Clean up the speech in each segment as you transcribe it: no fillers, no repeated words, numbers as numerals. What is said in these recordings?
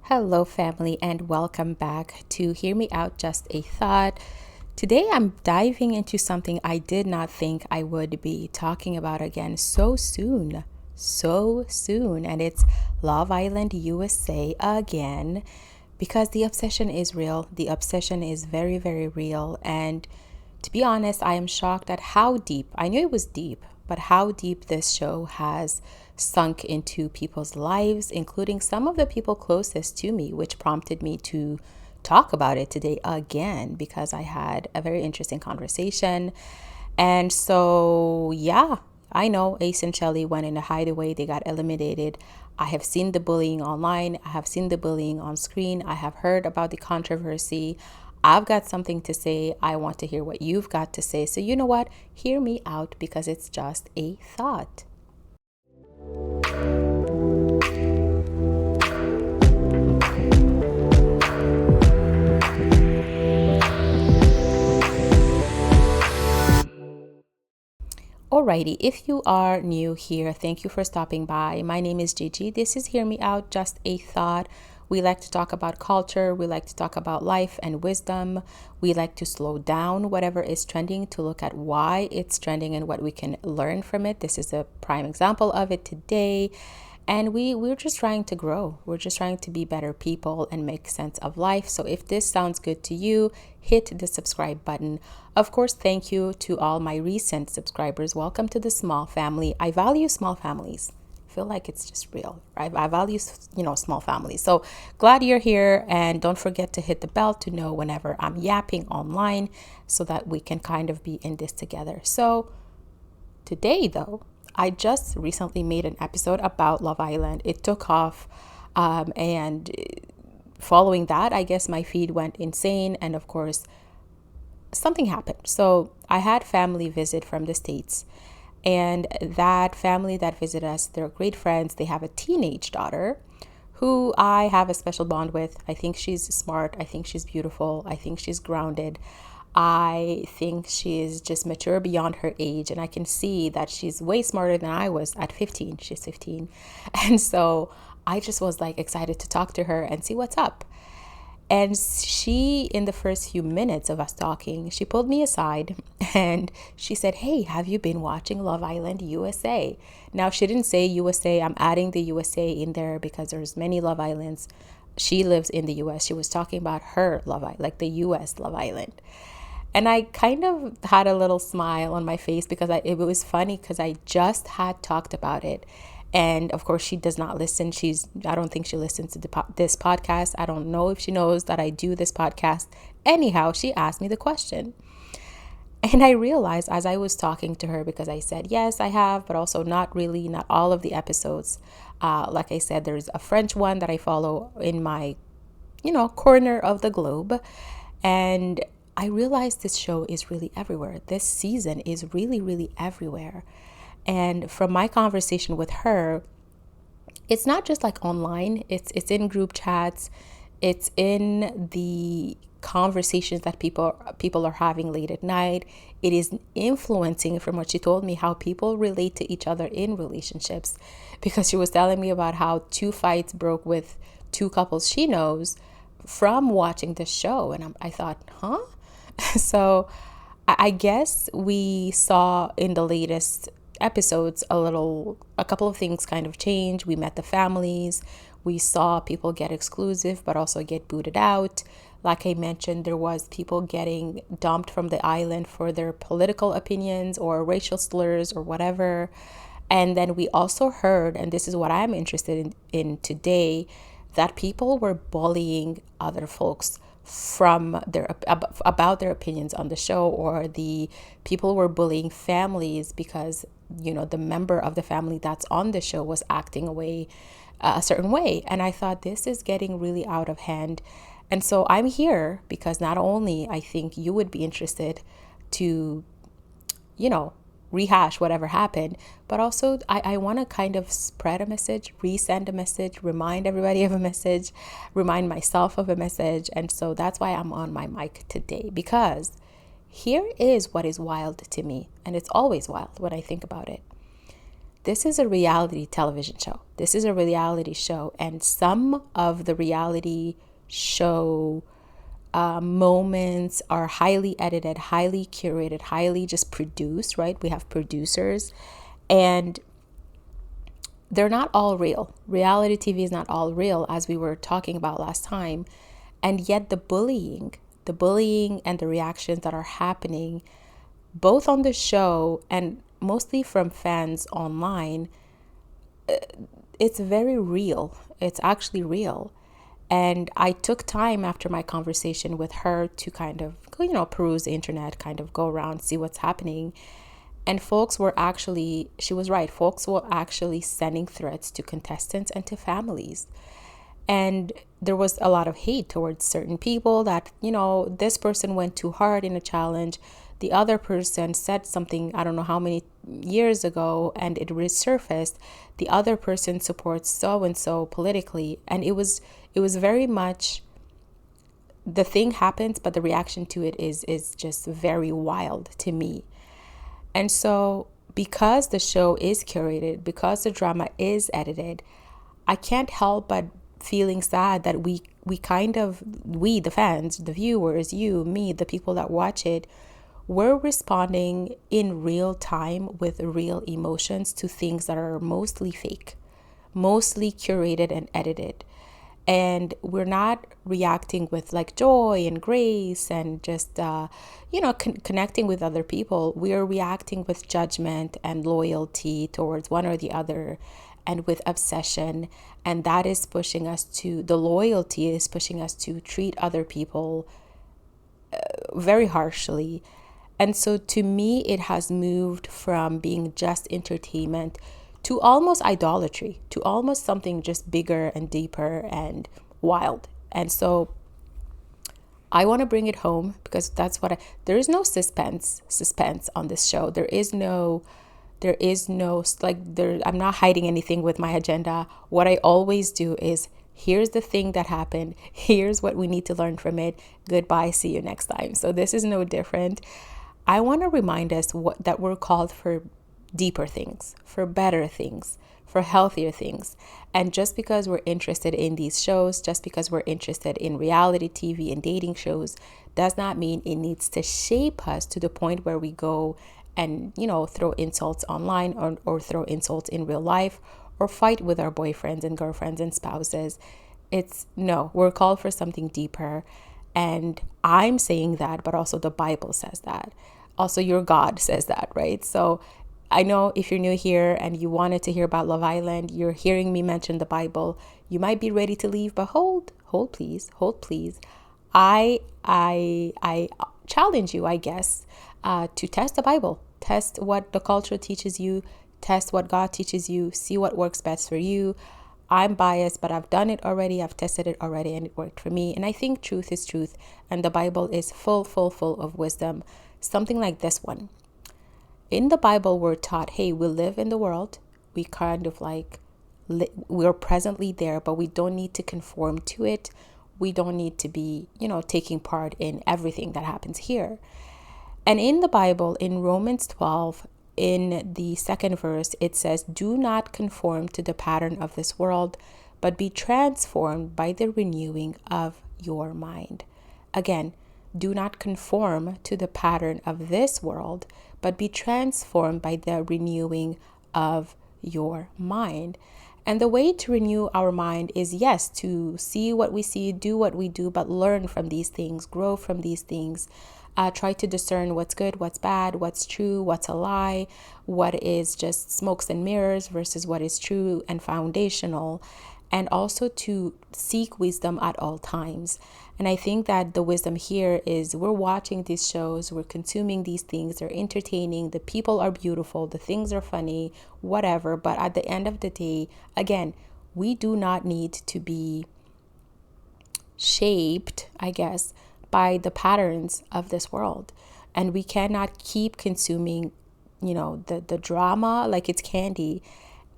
Hello, family, and welcome back to Hear Me Out Just a Thought. Today, I'm diving into something I did not think I would be talking about again so soon. So soon. And it's Love Island USA again because the obsession is real. The obsession is very, very real. And to be honest, I am shocked at how deep, I knew it was deep, but how deep this show has sunk into people's lives, including some of the people closest to me, which prompted me to talk about it today again because I had a very interesting conversation. And so, yeah, I know Ace and Shelly went in a hideaway, they got eliminated. I have seen the bullying online, I have seen the bullying on screen, I have heard about the controversy. I've got something to say. I want to hear what you've got to say. So, you know what? Hear me out because it's just a thought. Alrighty, if you are new here, thank you for stopping by. My name is Gigi. This is Hear Me Out, just a thought. We like to talk about culture, we like to talk about life and wisdom. We like to slow down whatever is trending to look at why it's trending and what we can learn from it. This is a prime example of it today. And we're just trying to grow. We're just trying to be better people and make sense of life. So if this sounds good to you, hit the subscribe button. Of course, thank you to all my recent subscribers. Welcome to the small family. I value small families. I feel like it's just real. I value, small families. So glad you're here. And don't forget to hit the bell to know whenever I'm yapping online so that we can kind of be in this together. So today, though, I just recently made an episode about Love Island. It took off, and following that, I guess my feed went insane. And of course, something happened. So I had family visit from the States. And that family that visited us, they're great friends. They have a teenage daughter who I have a special bond with. I think she's smart. I think she's beautiful. I think she's grounded. I think she is just mature beyond her age. And I can see that she's way smarter than I was at 15. She's 15. And so I just was like excited to talk to her and see what's up. And she, in the first few minutes of us talking, she pulled me aside and she said, "Hey, have you been watching Love Island USA?" Now, she didn't say USA. I'm adding the USA in there because there's many Love Islands. She lives in the US. She was talking about her Love Island, like the US Love Island. And I kind of had a little smile on my face because it was funny because I just had talked about it. And of course, she does not listen. I don't think she listens to this podcast. I don't know if she knows that I do this podcast. Anyhow, she asked me the question. And I realized as I was talking to her, because I said, yes, I have, but also not really, not all of the episodes. Like I said, there's a French one that I follow in my, corner of the globe. And I realized this show is really everywhere. This season is really, really everywhere. And from my conversation with her, it's not just like online, it's in group chats, it's in the conversations that people are having late at night. It is influencing, from what she told me, how people relate to each other in relationships, because she was telling me about how 2 fights broke with 2 couples she knows from watching the show. And I thought, huh? So I guess we saw in the latest episodes a couple of things kind of change. We met the families. We saw people get exclusive but also get booted out. Like I mentioned, there was people getting dumped from the island for their political opinions or racial slurs or whatever. And then we also heard, and this is what I'm interested in today, that people were bullying other folks from about their opinions on the show, or the people were bullying families because the member of the family that's on the show was acting a certain way. And I thought, this is getting really out of hand. And so I'm here because not only I think you would be interested to rehash whatever happened, but also I want to kind of spread a message, resend a message, remind everybody of a message, remind myself of a message. And so that's why I'm on my mic today, because here is what is wild to me, and it's always wild when I think about it. this is a reality television show. This is a reality show. And some of the reality show moments are highly edited, highly curated, highly just produced, right? We have producers, and they're not all real. Reality TV is not all real, as we were talking about last time. And yet the bullying and the reactions that are happening both on the show and mostly from fans online, it's very real. It's actually real. And I took time after my conversation with her to kind of, peruse the internet, kind of go around, see what's happening. And she was right, folks were actually sending threats to contestants and to families. And there was a lot of hate towards certain people that, this person went too hard in a challenge. The other person said something, I don't know how many years ago, and it resurfaced. The other person supports so and so politically. And it was very much, the thing happens, but the reaction to it is just very wild to me. And so because the show is curated, because the drama is edited, I can't help but feeling sad that we the fans, the viewers, you, me, the people that watch it, we're responding in real time with real emotions to things that are mostly fake, mostly curated and edited. And we're not reacting with like joy and grace and just, connecting with other people. We're reacting with judgment and loyalty towards one or the other, and with obsession. And that is the loyalty is pushing us to treat other people very harshly. And so to me, it has moved from being just entertainment to almost idolatry, to almost something just bigger and deeper and wild. And so I want to bring it home because there is no suspense on this show. I'm not hiding anything with my agenda. What I always do is, here's the thing that happened. Here's what we need to learn from it. Goodbye. See you next time. So this is no different. I want to remind us that we're called for deeper things, for better things, for healthier things. And just because we're interested in these shows, just because we're interested in reality TV and dating shows, does not mean it needs to shape us to the point where we go and, throw insults online or throw insults in real life or fight with our boyfriends and girlfriends and spouses. We're called for something deeper. And I'm saying that, but also the Bible says that. Also, your God says that, right? So I know if you're new here and you wanted to hear about Love Island, you're hearing me mention the Bible, you might be ready to leave, but hold please. I challenge you, I guess, to test the Bible, test what the culture teaches you, test what God teaches you, see what works best for you. I'm biased, but I've done it already. I've tested it already and it worked for me. And I think truth is truth. And the Bible is full of wisdom. Something like this one. In the Bible, we're taught, hey, we live in the world. We kind of we're presently there, but we don't need to conform to it. We don't need to be, taking part in everything that happens here. And in the Bible, in Romans 12, in the second verse, it says, do not conform to the pattern of this world, but be transformed by the renewing of your mind. Again, do not conform to the pattern of this world, but be transformed by the renewing of your mind. And the way to renew our mind is, yes, to see what we see, do what we do, but learn from these things, grow from these things. Try to discern what's good, what's bad, what's true, what's a lie, what is just smokes and mirrors versus what is true and foundational, and also to seek wisdom at all times. And I think that the wisdom here is we're watching these shows, we're consuming these things, they're entertaining, the people are beautiful, the things are funny, whatever. But at the end of the day, again, we do not need to be shaped, I guess, by the patterns of this world. And we cannot keep consuming, the drama like it's candy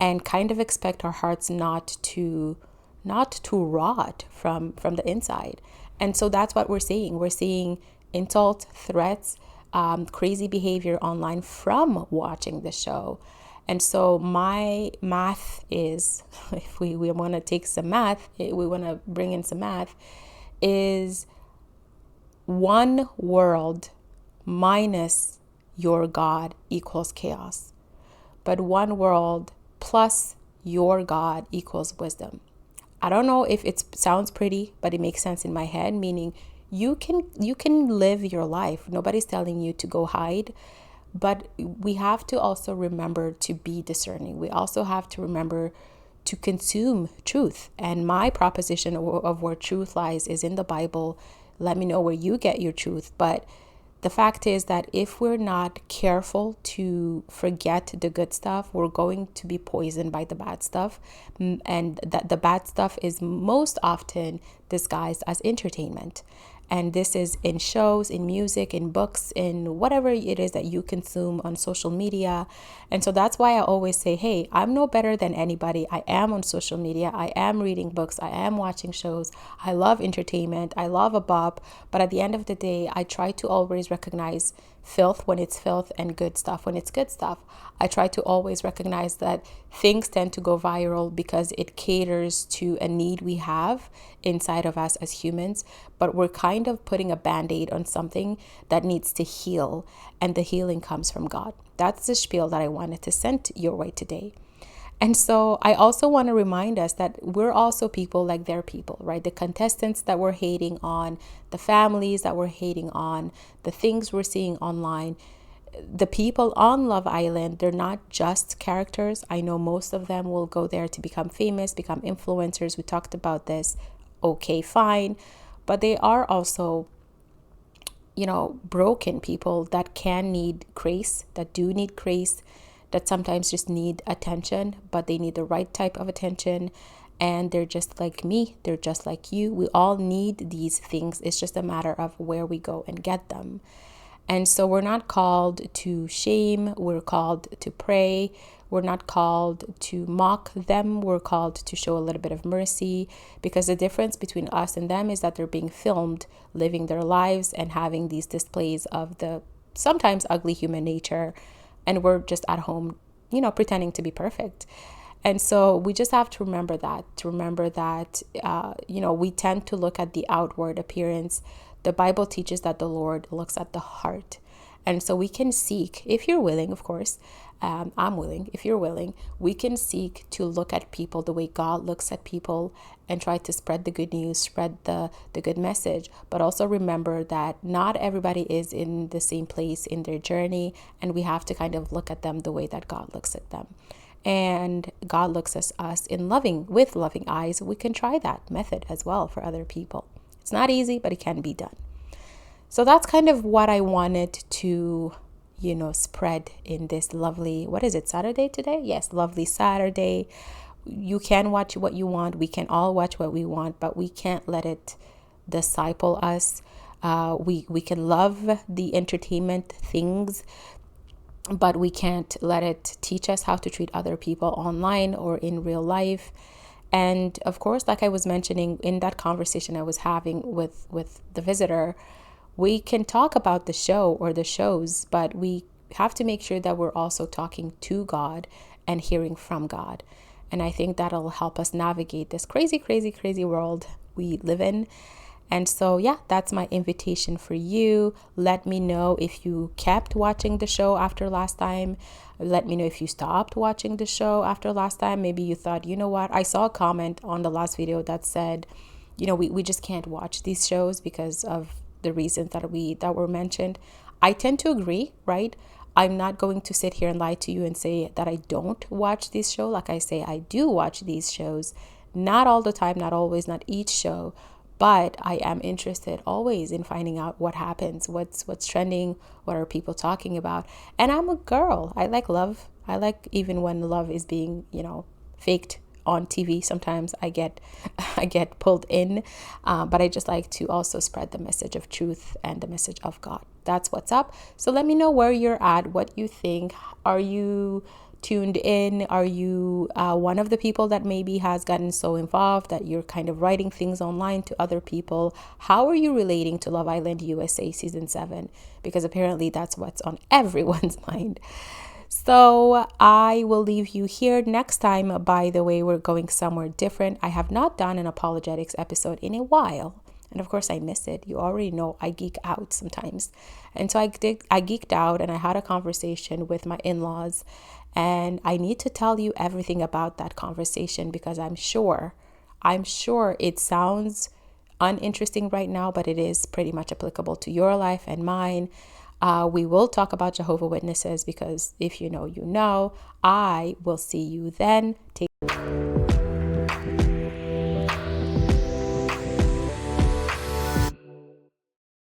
and kind of expect our hearts not to rot from the inside. And so that's what we're seeing. We're seeing insults, threats, crazy behavior online from watching the show. And so my math is, if we want to take some math, we want to bring in some math, is one world minus your God equals chaos. But one world plus your God equals wisdom. I don't know if it sounds pretty, but it makes sense in my head, meaning you can live your life. Nobody's telling you to go hide, but we have to also remember to be discerning. We also have to remember to consume truth. And my proposition of where truth lies is in the Bible. Let me know where you get your truth. But the fact is that if we're not careful to forget the good stuff, we're going to be poisoned by the bad stuff. And that the bad stuff is most often disguised as entertainment. And this is in shows, in music, in books, in whatever it is that you consume on social media. And so that's why I always say, hey, I'm no better than anybody. I am on social media. I am reading books. I am watching shows. I love entertainment. I love a bop. But at the end of the day, I try to always recognize filth when it's filth and good stuff when it's good stuff. I try to always recognize that things tend to go viral because it caters to a need we have inside of us as humans, but we're kind of putting a band-aid on something that needs to heal, and the healing comes from God. That's the spiel that I wanted to send your way today. And so I also want to remind us that we're also people like they're people, right? The contestants that we're hating on, the families that we're hating on, the things we're seeing online, the people on Love Island, they're not just characters. I know most of them will go there to become famous, become influencers. We talked about this. Okay, fine. But they are also, broken people that can need grace, that do need grace, that sometimes just need attention, but they need the right type of attention. And they're just like me. They're just like you. We all need these things. It's just a matter of where we go and get them. And so we're not called to shame. We're called to pray. We're not called to mock them. We're called to show a little bit of mercy, because the difference between us and them is that they're being filmed, living their lives and having these displays of the sometimes ugly human nature. And we're just at home, pretending to be perfect. And so we just have to remember that, we tend to look at the outward appearance. The Bible teaches that the Lord looks at the heart. And so we can seek, if you're willing, of course, I'm willing, if you're willing, we can seek to look at people the way God looks at people and try to spread the good news, spread the good message. But also remember that not everybody is in the same place in their journey, and we have to kind of look at them the way that God looks at them. And God looks at us with loving eyes. We can try that method as well for other people. It's not easy, but it can be done. So that's kind of what I wanted to, spread in this lovely, what is it, Saturday today? Yes, lovely Saturday. You can watch what you want. We can all watch what we want, but we can't let it disciple us. We can love the entertainment things, but we can't let it teach us how to treat other people online or in real life. And of course, like I was mentioning in that conversation I was having with the visitor, we can talk about the show or the shows, but we have to make sure that we're also talking to God and hearing from God. And I think that'll help us navigate this crazy, crazy, crazy world we live in. And so, yeah, that's my invitation for you. Let me know if you kept watching the show after last time. Let me know if you stopped watching the show after last time. Maybe you thought, you know what? I saw a comment on the last video that said, we just can't watch these shows because of the reasons that were mentioned. I tend to agree, right? I'm not going to sit here and lie to you and say that I don't watch this show. Like I say, I do watch these shows. Not all the time, not always, not each show. But I am interested always in finding out what happens, what's trending, what are people talking about. And I'm a girl. I like love. I like even when love is being, faked on TV. Sometimes I get pulled in, but I just like to also spread the message of truth and the message of God. That's what's up. So let me know where you're at, what you think. Are you tuned in? Are you one of the people that maybe has gotten so involved that you're kind of writing things online to other people? How are you relating to Love Island USA season 7? Because apparently that's what's on everyone's mind. So I will leave you here. Next time, by the way, we're going somewhere different. I have not done an apologetics episode in a while. And of course, I miss it. You already know I geek out sometimes. And so I geeked out and I had a conversation with my in-laws. And I need to tell you everything about that conversation because I'm sure it sounds uninteresting right now, but it is pretty much applicable to your life and mine. We will talk about Jehovah Witnesses because if you know, you know. I will see you then. Take